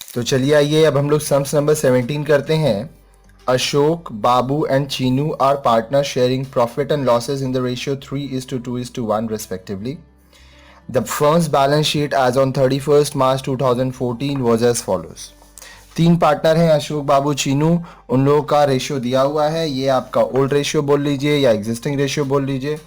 तो चलिए आइए अब हम लोग सम्स नंबर 17 करते हैं। Ashok, Babu and Chinu are partner sharing profit and losses in the ratio 3:2:1 respectively. The firm's balance sheet as on 31st March 2014 was as follows. तीन पार्टनर हैं, अशोक, बाबू, चीनू। उन लोगों का रेशियो दिया हुआ है। ये आपका ओल्ड रेशियो बोल लीजिए या एग्जिस्टिंग रेशियो बोल लीजिए।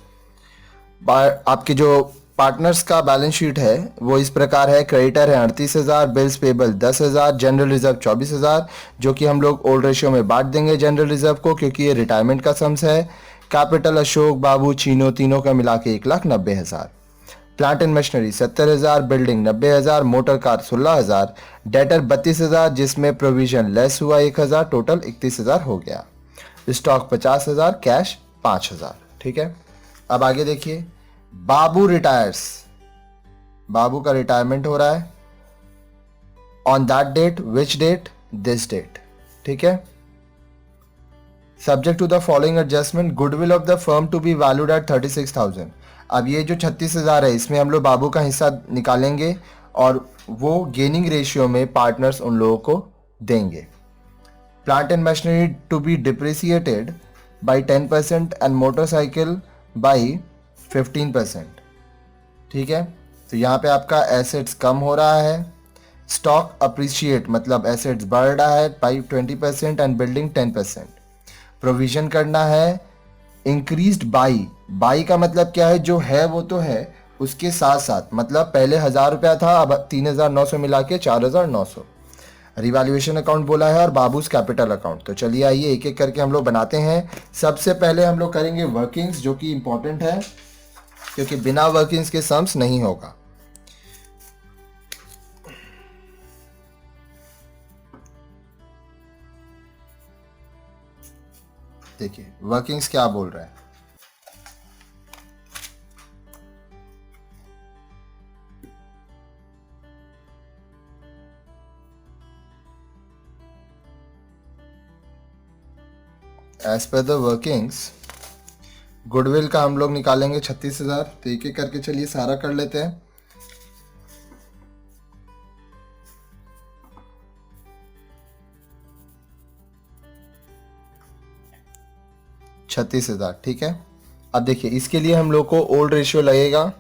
आपके जो पार्टनर्स का बैलेंस शीट है वो इस प्रकार है। क्रेडिटर है 38,000, बिल्स पेबल 10,000, जनरल रिजर्व 24,000, जो कि हम लोग ओल्ड रेशियो में बांट देंगे जनरल रिजर्व को, क्योंकि ये रिटायरमेंट का सम्स है। कैपिटल अशोक, बाबू, चीनो तीनों का मिला के 1,90,000। Plant and machinery 70,000, building 90,000, motor car 16,000, debtor 32,000 जिसमें प्रोविजन लेस हुआ 1,000, टोटल 31,000 हो गया। Stock 50,000, cash 5,000। ठीक है, अब आगे देखिए। बाबू रिटायर्स, बाबू का रिटायरमेंट हो रहा है on that date, which date, this date. ठीक है, subject to the following adjustment, goodwill of the firm to be valued at 36,000। अब ये जो 36,000 है इसमें हम लोग बाबू का हिस्सा निकालेंगे और वो गेनिंग रेशियो में पार्टनर्स उन लोगों को देंगे। Plant and machinery to be depreciated by 10% and motorcycle by 15%। ठीक है, तो यहाँ पे आपका एसेट्स कम हो रहा है। स्टॉक अप्रिशिएट मतलब एसेट्स बढ़ रहा है बाई 20% एंड बिल्डिंग 10%। प्रोविजन करना है इंक्रीज्ड बाई, बाई का मतलब क्या है, जो है वो तो है, उसके साथ साथ मतलब पहले 1,000 रुपया था, अब 3,900 मिला के 4,900। रिवैल्यूएशन अकाउंट बोला है और बाबूस कैपिटल अकाउंट। तो चलिए आइए एक एक करके हम लोग बनाते हैं। सबसे पहले हम लोग करेंगे वर्किंग्स, जो कि इंपॉर्टेंट है क्योंकि बिना वर्किंग्स के सम्स नहीं होगा। देखिए वर्किंग्स क्या बोल रहा है। As per the workings, goodwill का हम लोग निकालेंगे 36,000। तो एक एक करके चलिए सारा कर लेते हैं। $36,000। ठीक है, अब देखिए इसके लिए हम लोग को ओल्ड रेशियो लगेगा।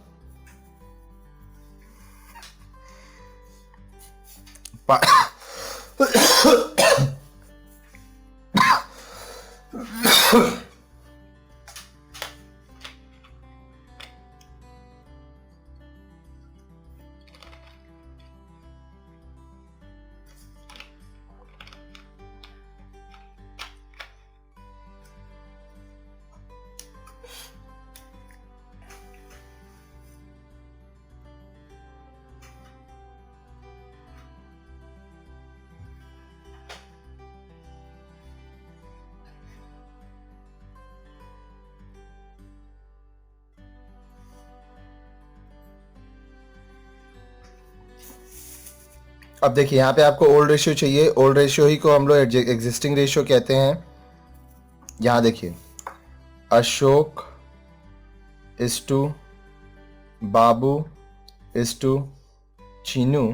अब देखिए यहाँ पे आपको ओल्ड रेशियो चाहिए। ओल्ड रेशियो ही को हम लोग एग्जिस्टिंग रेशियो कहते हैं। यहाँ देखिए Ashok is to Babu is to Chinu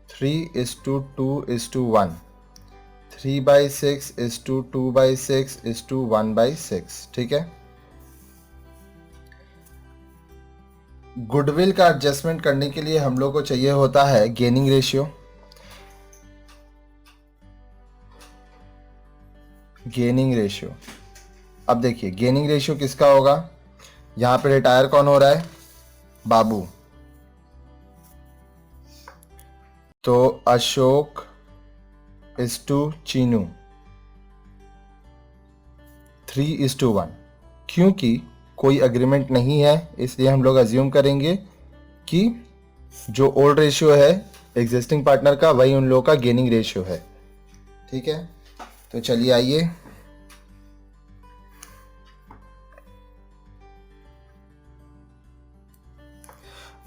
3:2:1, 3/6 is to 2/6 is to 1/6। ठीक है, गुडविल का एडजस्टमेंट करने के लिए हम लोग को चाहिए होता है गेनिंग रेशियो। गेनिंग रेशियो, अब देखिए गेनिंग रेशियो किसका होगा। यहां पे रिटायर कौन हो रहा है, बाबू। तो अशोक इज टू चीनू 3:1। क्योंकि कोई अग्रीमेंट नहीं है इसलिए हम लोग अज्यूम करेंगे कि जो ओल्ड रेशियो है एग्जिस्टिंग पार्टनर का वही उन लोगों का गेनिंग रेशियो है। ठीक है, तो चलिए आइए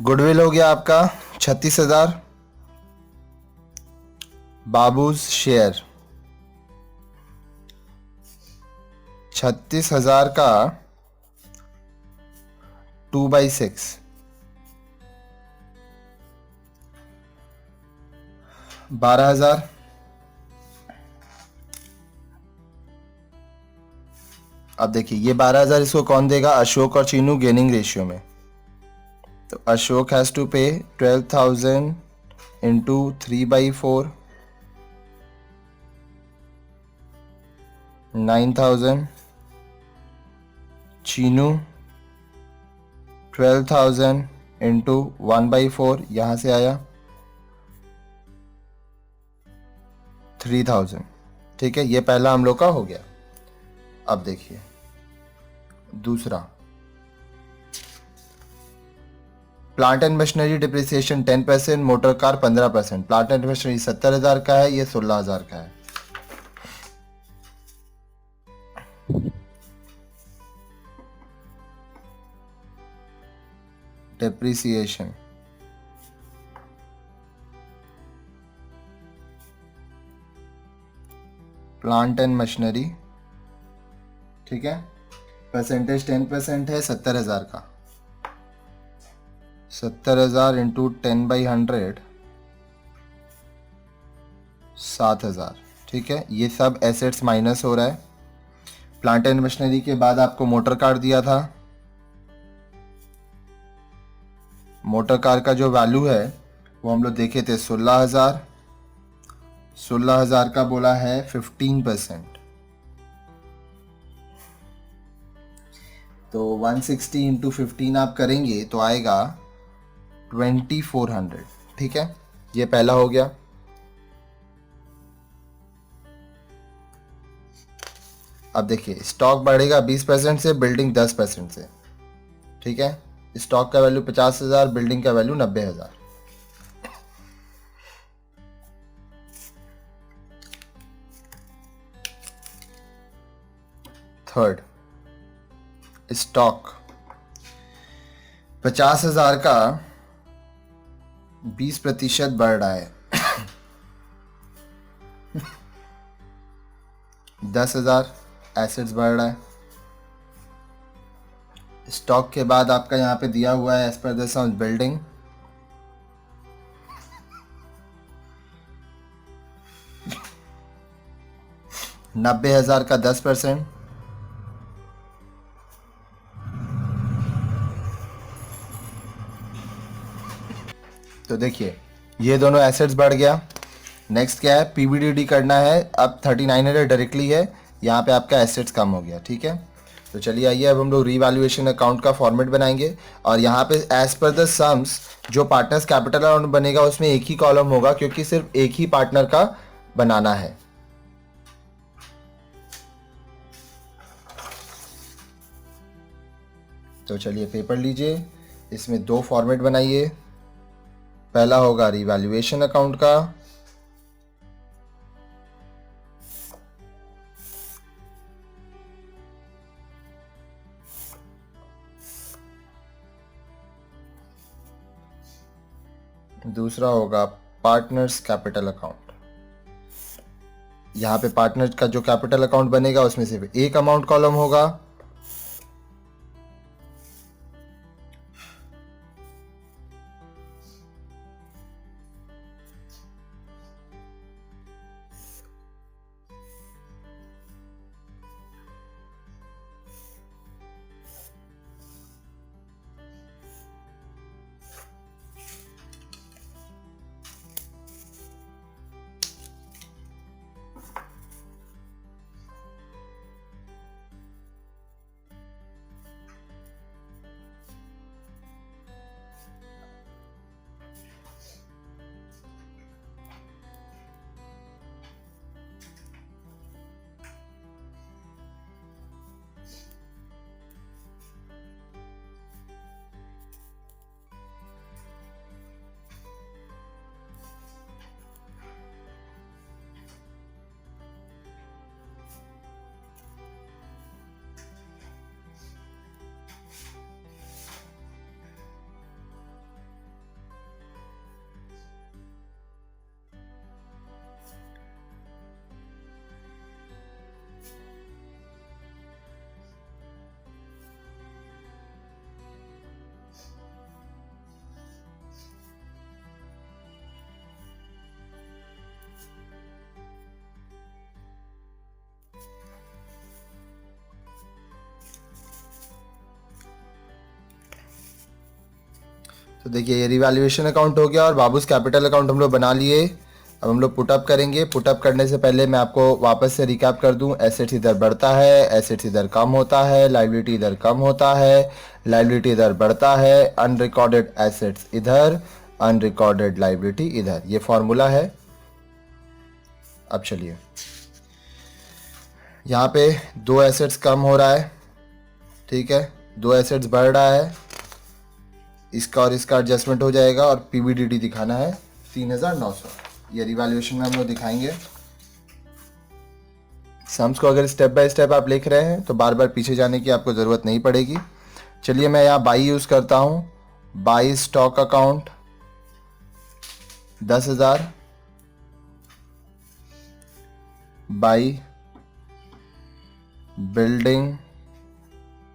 गुडविल हो गया आपका 36,000, बाबूज शेयर 36,000 का 2/6, 12,000। अब देखिए ये 12,000 इसको कौन देगा? अशोक और चीनू गेनिंग रेशियो में। तो अशोक हैज टू पे 12,000 इंटू 3/4, 9,000। चीनू 12,000 इंटू 1/4, यहां से आया 3,000। ठीक है, ये पहला हम लोग का हो गया। अब देखिए दूसरा, plant and machinery depreciation 10%, motor car 15%। Plant and machinery 70,000 का है, ये 16,000 का है। डिप्रिसिएशन प्लांट एंड मशीनरी, ठीक है, परसेंटेज 10% है, 70,000 का। 70,000 इंटू 10/100, 7,000। ठीक है, ये सब एसेट्स माइनस हो रहा है। प्लांट एंड मशीनरी के बाद आपको मोटर कार दिया था। मोटर कार का जो वैल्यू है वो हम लोग देखे थे 16,000। 16,000 का बोला है 15%। तो 160 इंटू 15 आप करेंगे तो आएगा 2400। ठीक है, ये पहला हो गया। अब देखिए स्टॉक बढ़ेगा 20% से, बिल्डिंग 10% से। ठीक है, स्टॉक का वैल्यू 50,000, बिल्डिंग का वैल्यू 90,000। थर्ड, स्टॉक 50,000 का 20% बढ़ रहा है 10,000 एसेट्स बढ़ रहा है। स्टॉक के बाद आपका यहाँ पे दिया हुआ है as per the some building, $90,000 का 10%। तो देखिए ये दोनों एसेट्स बढ़ गया। नेक्स्ट क्या है? पीवीडीडी करना है। अब 3900 डायरेक्टली है, यहाँ पे आपका एसेट्स कम हो गया। ठीक है, तो चलिए आइए अब हम लोग रीवैल्यूएशन अकाउंट का फॉर्मेट बनाएंगे। और यहाँ पे एज पर द सम्स जो पार्टनर्स कैपिटल अकाउंट बनेगा उसमें एक ही कॉलम होगा, क्योंकि सिर्फ एक ही पार्टनर का बनाना है। तो चलिए पेपर लीजिए, इसमें दो फॉर्मेट बनाइए। पहला होगा रीवैल्यूएशन अकाउंट का, दूसरा होगा पार्टनर्स कैपिटल अकाउंट। यहाँ पे पार्टनर का जो कैपिटल अकाउंट बनेगा उसमें सिर्फ एक अमाउंट कॉलम होगा। तो देखिए ये रिवैल्यूएशन अकाउंट हो गया और बाबूस कैपिटल अकाउंट हम लोग बना लिए। अब हम लोग पुटअप करेंगे। पुटअप करने से पहले मैं आपको वापस से रिकैप कर दूं। एसेट्स इधर बढ़ता है, एसेट्स इधर कम होता है, लाइबिलिटी इधर कम होता है, लाइबिलिटी इधर बढ़ता है, अनरिकॉर्डेड एसेट्स इधर, अनरिकॉर्डेड लाइबिलिटी इधर। ये फॉर्मूला है। अब चलिए यहाँ पे दो एसेट्स कम हो रहा है, ठीक है, दो एसेट्स बढ़ रहा है, इसका और इसका एडजस्टमेंट हो जाएगा और पीबीडीटी दिखाना है 3900। ये रिवैल्यूएशन में हम लोग दिखाएंगे। सम्स को अगर स्टेप बाय स्टेप आप लिख रहे हैं तो बार बार पीछे जाने की आपको ज़रूरत नहीं पड़ेगी। चलिए मैं यहाँ बाई यूज़ करता हूँ। By stock account 10,000, by building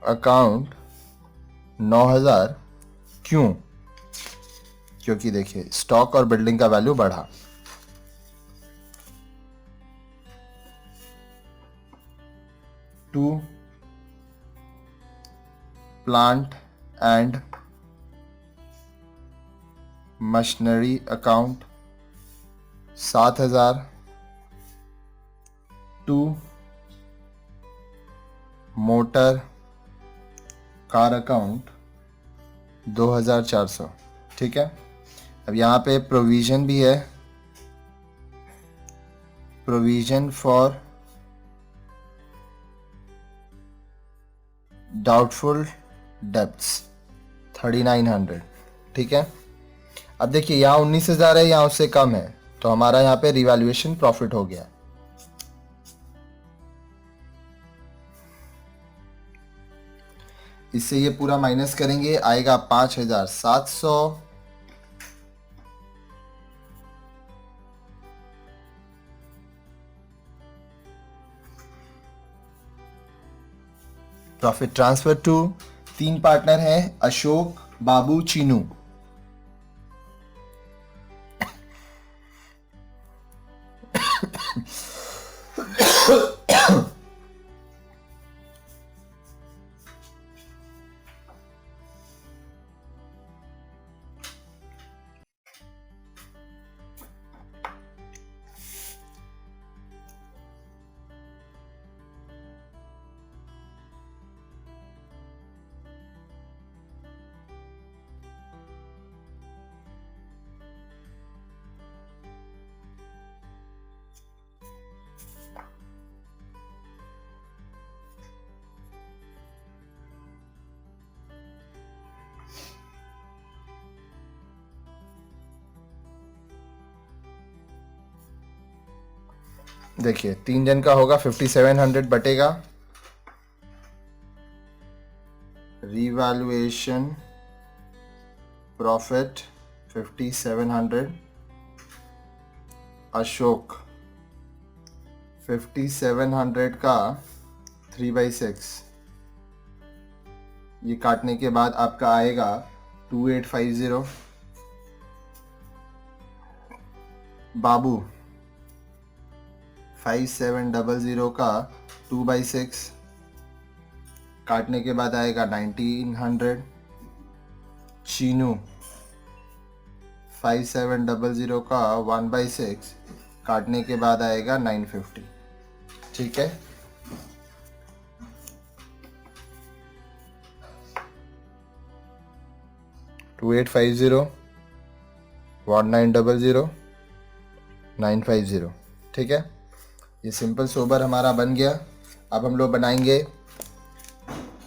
account 9,000। क्यों? क्योंकि देखिए स्टॉक और बिल्डिंग का वैल्यू बढ़ा। To plant and machinery account 7,000। To motor car account 2,400। ठीक है। अब यहाँ पे प्रोविजन भी है, प्रोविजन फॉर डाउटफुल डेब्ट्स 3,900। ठीक है। अब देखिए यहाँ 19,000 है, यहाँ उससे कम है, तो हमारा यहाँ पे रिवैल्यूएशन प्रॉफिट हो गया। इससे ये पूरा माइनस करेंगे, आएगा 5,700। प्रॉफिट ट्रांसफर टू, 3 पार्टनर हैं, अशोक, बाबू, चीनू। देखिए 3 जन का होगा 5,700 बटेगा रिवैल्यूएशन प्रॉफिट 5,700। अशोक 5,700 का 3/6, ये काटने के बाद आपका आएगा 2,850। बाबू 5,700 का 2/6, काटने के बाद आएगा 1,900। चीनू 5,700 का 1/6, काटने के बाद आएगा 950। ठीक है। टू 850, 1900, 950। ठीक है। ये सिंपल सोबर हमारा बन गया। अब हम लोग बनाएंगे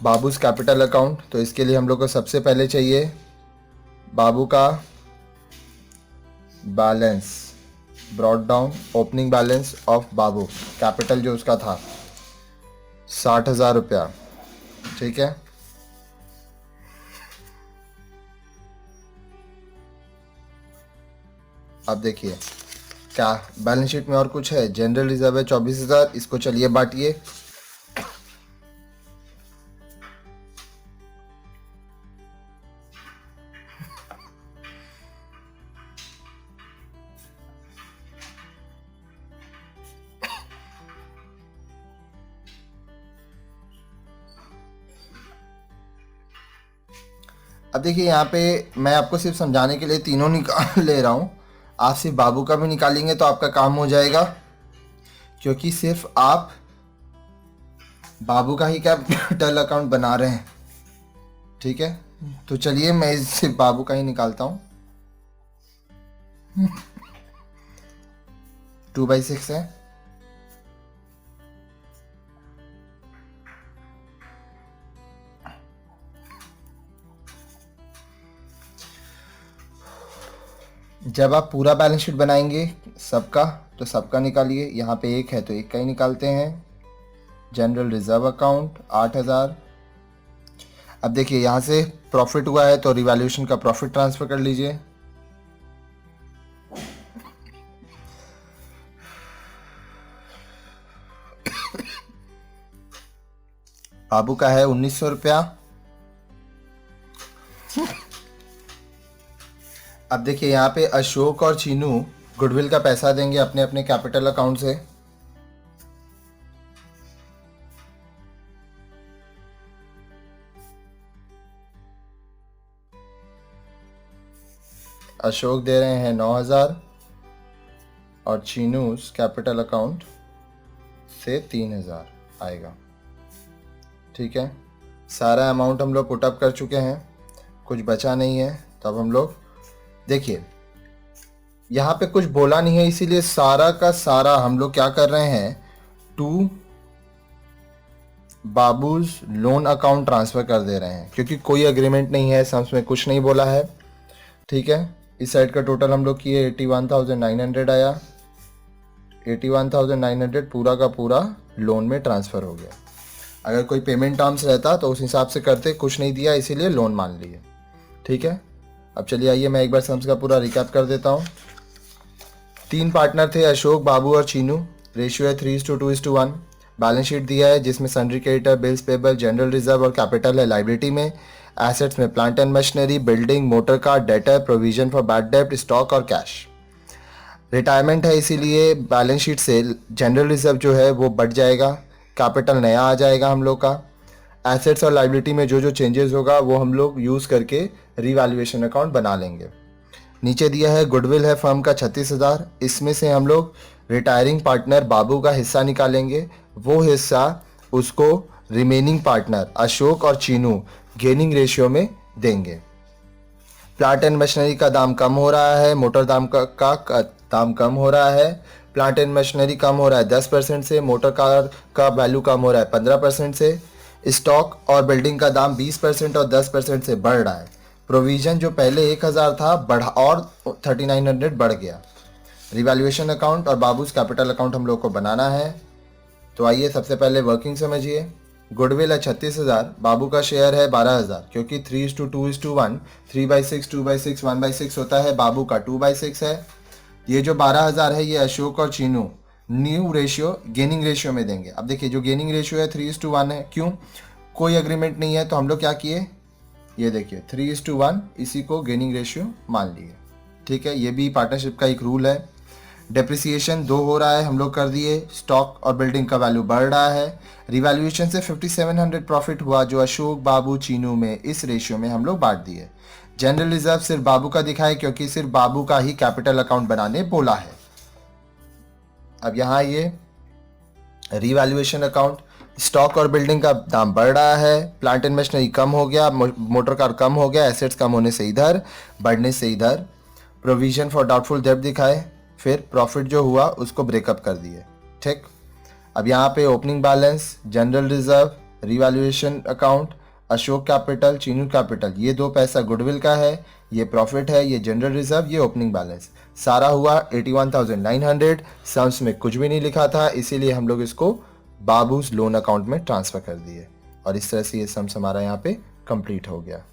बाबूस कैपिटल अकाउंट। तो इसके लिए हम लोग को सबसे पहले चाहिए बाबू का balance, brought down opening balance of Babu, capital जो उसका था 60,000 रुपया। ठीक है। अब देखिए क्या बैलेंस शीट में और कुछ है, जनरल रिजर्व है 24,000, इसको चलिए बांटिए। अब देखिए यहाँ पे मैं आपको सिर्फ समझाने के लिए तीनों निकाल ले रहा हूँ, आप सिर्फ बाबू का भी निकालेंगे तो आपका काम हो जाएगा, क्योंकि सिर्फ आप बाबू का ही कैपिटल अकाउंट बना रहे हैं। ठीक है, तो चलिए मैं सिर्फ बाबू का ही निकालता हूँ। 2/6 है। जब आप पूरा बैलेंस शीट बनाएंगे सबका, तो सबका निकालिए। यहाँ पे 1 है तो 1 का ही निकालते हैं। General reserve account 8,000। अब देखिए यहाँ से प्रॉफिट हुआ है तो रिवैल्यूएशन का प्रॉफिट ट्रांसफर कर लीजिए। बाबू का है 1900 रुपया। अब देखिए यहाँ पे अशोक और चीनू गुडविल का पैसा देंगे अपने अपने कैपिटल अकाउंट से। अशोक दे रहे हैं 9,000 और चीनू कैपिटल अकाउंट से 3,000 आएगा। ठीक है, सारा अमाउंट हम लोग पुटअप कर चुके हैं, कुछ बचा नहीं है। तब हम लोग देखिए यहाँ पे कुछ बोला नहीं है, इसीलिए सारा का सारा हम लोग क्या कर रहे हैं, to Babu's loan account transfer कर दे रहे हैं, क्योंकि कोई एग्रीमेंट नहीं है, सम्स में कुछ नहीं बोला है। ठीक है, इस साइड का टोटल हम लोग किए 81,900 आया। 81,900 पूरा का पूरा लोन में ट्रांसफ़र हो गया। अगर कोई पेमेंट टर्म्स रहता तो उस हिसाब से करते, कुछ नहीं दिया इसीलिए लोन मान लिए। ठीक है, अब चलिए आइए मैं एक बार सम्स का पूरा रिकैप कर देता हूँ। 3 पार्टनर थे, अशोक, बाबू और चीनू। रेशियो है 3:2:1। बैलेंस शीट दिया है जिसमें sundry creditor, bills payable, general reserve और कैपिटल है लाइबिलिटी में। एसेट्स में plant and machinery, building, motor car, debtor, provision for bad डेब्ट, स्टॉक और कैश। रिटायरमेंट है इसीलिए बैलेंस शीट से जनरल रिजर्व जो है वो बढ़ जाएगा, कैपिटल नया आ जाएगा हम लोग का। एसेट्स और लाइबिलिटी में जो जो चेंजेस होगा वो हम लोग यूज़ करके रिवैल्यूएशन अकाउंट बना लेंगे। नीचे दिया है गुडविल है फर्म का 36,000। इसमें से हम लोग रिटायरिंग पार्टनर बाबू का हिस्सा निकालेंगे, वो हिस्सा उसको रिमेनिंग पार्टनर अशोक और चीनू गेनिंग रेशियो में देंगे। प्लांट एंड मशीनरी का दाम कम हो रहा है, मोटर दाम का दाम कम हो रहा है। प्लांट एंड मशीनरी कम हो रहा है 10% से, मोटर कार का वैल्यू कम हो रहा है 15% से। स्टॉक और बिल्डिंग का दाम 20% और 10% से बढ़ रहा है। प्रोविजन जो पहले 1,000 था बढ़ा और 3,900 बढ़ गया। रिवैल्यूएशन अकाउंट और बाबूज कैपिटल अकाउंट हम लोग को बनाना है, तो आइए सबसे पहले वर्किंग समझिए। गुडविल है 36,000, बाबू का शेयर है 12,000, क्योंकि 3:2:1, 3/6, 2/6, 1/6 होता है, बाबू का 2/6 है। ये जो 12,000 है ये अशोक और Chinu new ratio gaining ratio में देंगे। अब देखिए जो गेनिंग रेशियो है 3:1 है, क्यों, कोई एग्रीमेंट नहीं है, तो हम लोग क्या किए, ये देखिए 3:1 इसी को गेनिंग रेशियो मान लिए। ठीक है, ये भी पार्टनरशिप का एक रूल है। डेप्रिसिएशन 2 हो रहा है, हम लोग कर दिए। स्टॉक और बिल्डिंग का वैल्यू बढ़ रहा है। रिवैल्यूएशन से 5,700 प्रॉफिट हुआ जो अशोक, बाबू, चीनू में इस रेशियो में हम लोग बांट दिए। जनरल रिजर्व सिर्फ बाबू का दिखाए क्योंकि सिर्फ बाबू का ही कैपिटल अकाउंट बनाने बोला है। अब यहाँ ये रिवैल्यूएशन अकाउंट, स्टॉक और बिल्डिंग का दाम बढ़ रहा है, प्लांट एंड मशीनरी कम हो गया, मोटर कार कम हो गया, एसेट्स कम होने से इधर, बढ़ने से इधर। प्रोविजन फॉर डाउटफुल डेब्ट दिखाए, फिर प्रॉफिट जो हुआ उसको ब्रेकअप कर दिए। ठीक, अब यहाँ पे opening balance, general reserve, revaluation account, Ashok capital, Chinu capital, ये 2 पैसा गुडविल का है, ये प्रॉफिट है, ये जनरल रिजर्व, ये ओपनिंग बैलेंस, सारा हुआ 81,900। सम्स में कुछ भी नहीं लिखा था, इसीलिए हम लोग इसको बाबूज लोन अकाउंट में ट्रांसफर कर दिए और इस तरह से ये सम्स हमारा यहाँ पे कंप्लीट हो गया।